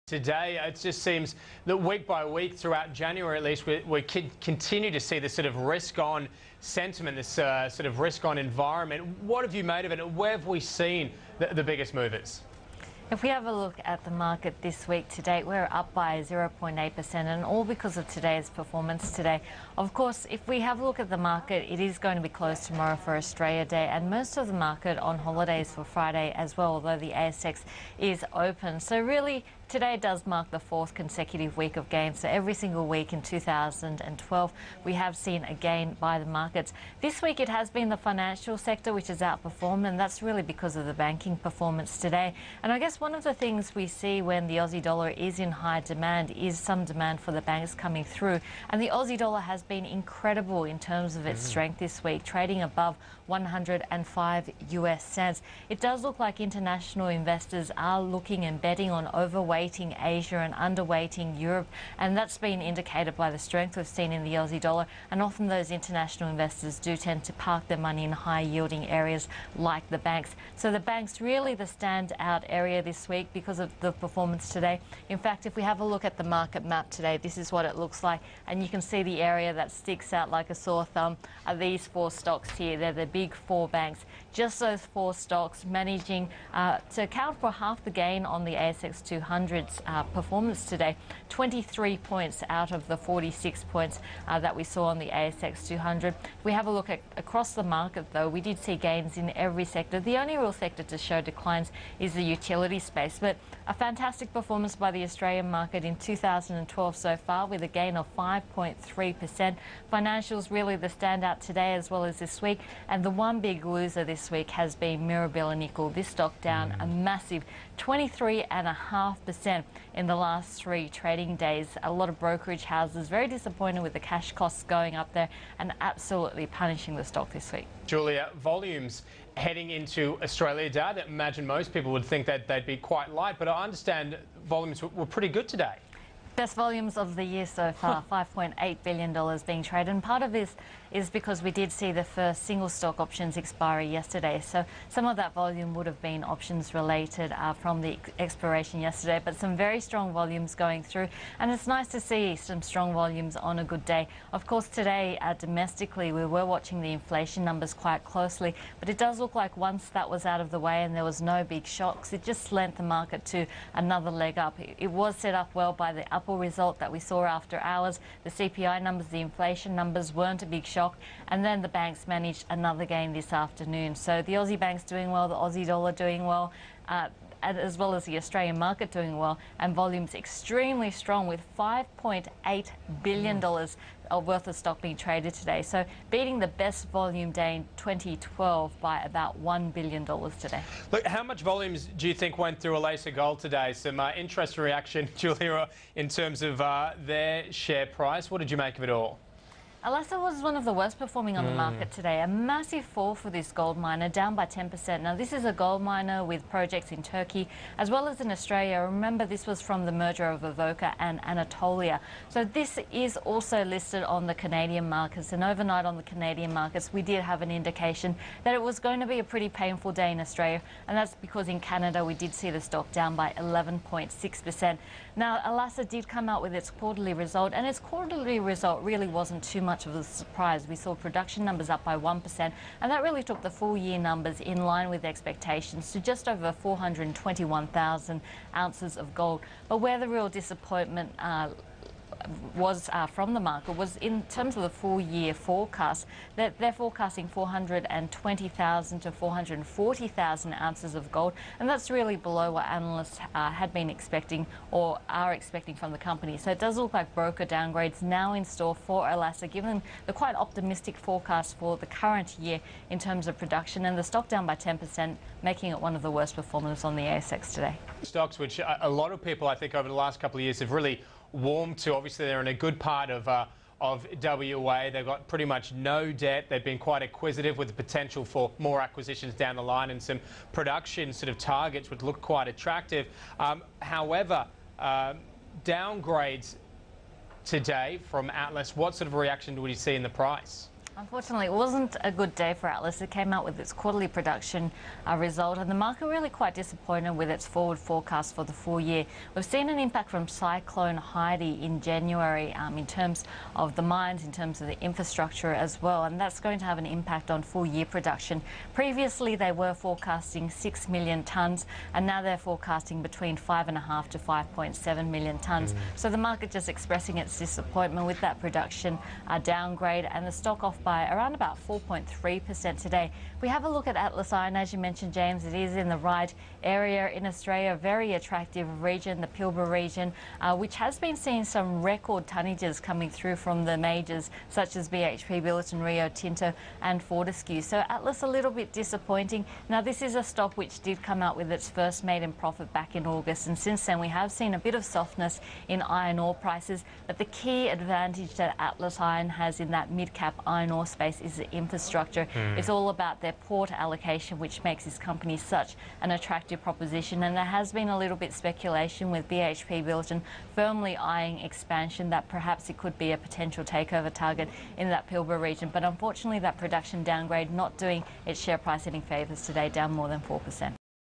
Today, it just seems that week by week, throughout January at least, we continue to see this sort of risk-on sentiment, this sort of risk-on environment. What have you made of it, and where have we seen the biggest movers? If we have a look at the market this week to date, we're up by 0.8%, and all because of today's performance today. Of course, if we have a look at the market, it is going to be closed tomorrow for Australia Day, and most of the market on holidays for Friday as well, although the ASX is open. So really, today does mark the fourth consecutive week of gains. So every single week in 2012, we have seen a gain by the markets. This week it has been the financial sector which has outperformed, and that's really because of the banking performance today. And I guess one of the things we see when the Aussie dollar is in high demand is some demand for the banks coming through. And the Aussie dollar has been incredible in terms of its strength this week, trading above 105 US cents. It does look like international investors are looking and betting on overweighting Asia and underweighting Europe, and that's been indicated by the strength we've seen in the Aussie dollar. And often those international investors do tend to park their money in high yielding areas like the banks. So the banks really the standout area this week because of the performance today. In fact, if we have a look at the market map today, this is what it looks like, and you can see the area that sticks out like a sore thumb are these four stocks here. They're the big four banks. Just those four stocks managing to account for half the gain on the ASX 200's performance today. 23 points out of the 46 points that we saw on the ASX 200. If we have a look at across the market, though, we did see gains in every sector. The only real sector to show declines is the utility space, but a fantastic performance by the Australian market in 2012 so far, with a gain of 5.3%. Financials really the standout today as well as this week, and the one big loser this week has been Mirabella Nickel. This stock down a massive 23.5% in the last 3 trading days. A lot of brokerage houses very disappointed with the cash costs going up there and absolutely punishing the stock this week. Julia, volumes heading into Australia Day, I imagine most people would think that they'd be quite light, but I understand volumes were pretty good today. Best volumes of the year so far, $5.8 billion being traded. And part of this is because we did see the first single stock options expiry yesterday. So some of that volume would have been options related from the expiration yesterday, but some very strong volumes going through. And it's nice to see some strong volumes on a good day. Of course, today domestically, we were watching the inflation numbers quite closely, but it does look like once that was out of the way and there was no big shocks, it just lent the market to another leg up. It was set up well by the upper result that we saw after hours. The CPI numbers, the inflation numbers weren't a big shock, and then the banks managed another gain this afternoon. So the Aussie banks doing well, the Aussie dollar doing well, as well as the Australian market doing well, and volumes extremely strong with $5.8 billion worth of stock being traded today. So beating the best volume day in 2012 by about $1 billion today. Look, how much volumes do you think went through Elasa Gold today? Some interesting reaction, Julia, in terms of their share price. What did you make of it all? Elasa was one of the worst performing on the market today. A massive fall for this gold miner, down by 10%. Now, this is a gold miner with projects in Turkey as well as in Australia. Remember, this was from the merger of Avoca and Anatolia. So this is also listed on the Canadian markets. And overnight on the Canadian markets, we did have an indication that it was going to be a pretty painful day in Australia. And that's because in Canada, we did see the stock down by 11.6%. Now, Elasa did come out with its quarterly result, and its quarterly result really wasn't too much of a surprise. We saw production numbers up by 1%, and that really took the full year numbers in line with expectations to just over 421,000 ounces of gold. But where the real disappointment was from the market was in terms of the full year forecast, that they're forecasting 420,000 to 440,000 ounces of gold, and that's really below what analysts had been expecting or are expecting from the company. So it does look like broker downgrades now in store for Elasa, given the quite optimistic forecast for the current year in terms of production, and the stock down by 10%, making it one of the worst performers on the ASX today. Stocks which a lot of people, I think, over the last couple of years have really warmed to. Obviously, they're in a good part of WA. They've got pretty much no debt. They've been quite acquisitive with the potential for more acquisitions down the line, and some production sort of targets would look quite attractive. However, downgrades today from Atlas, what sort of reaction would you see in the price? Unfortunately, it wasn't a good day for Atlas. It came out with its quarterly production result, and the market really quite disappointed with its forward forecast for the full year. We've seen an impact from Cyclone Heidi in January in terms of the mines, in terms of the infrastructure as well, and that's going to have an impact on full year production. Previously, they were forecasting 6 million tonnes, and now they're forecasting between 5.5 to 5.7 million tonnes. So the market just expressing its disappointment with that production downgrade, and the stock off by around about 4.3% today. We have a look at Atlas Iron. As you mentioned, James, it is in the right area in Australia, a very attractive region, the Pilbara region, which has been seeing some record tonnages coming through from the majors such as BHP Billiton, Rio Tinto and Fortescue. So Atlas a little bit disappointing. Now this is a stock which did come out with its first maiden profit back in August, and since then we have seen a bit of softness in iron ore prices, but the key advantage that Atlas Iron has in that mid-cap iron ore space is the infrastructure. It's all about their port allocation, which makes this company such an attractive proposition, and there has been a little bit speculation with BHP Billiton firmly eyeing expansion, that perhaps it could be a potential takeover target in that Pilbara region, but unfortunately that production downgrade not doing its share price any favours today, down more than 4%.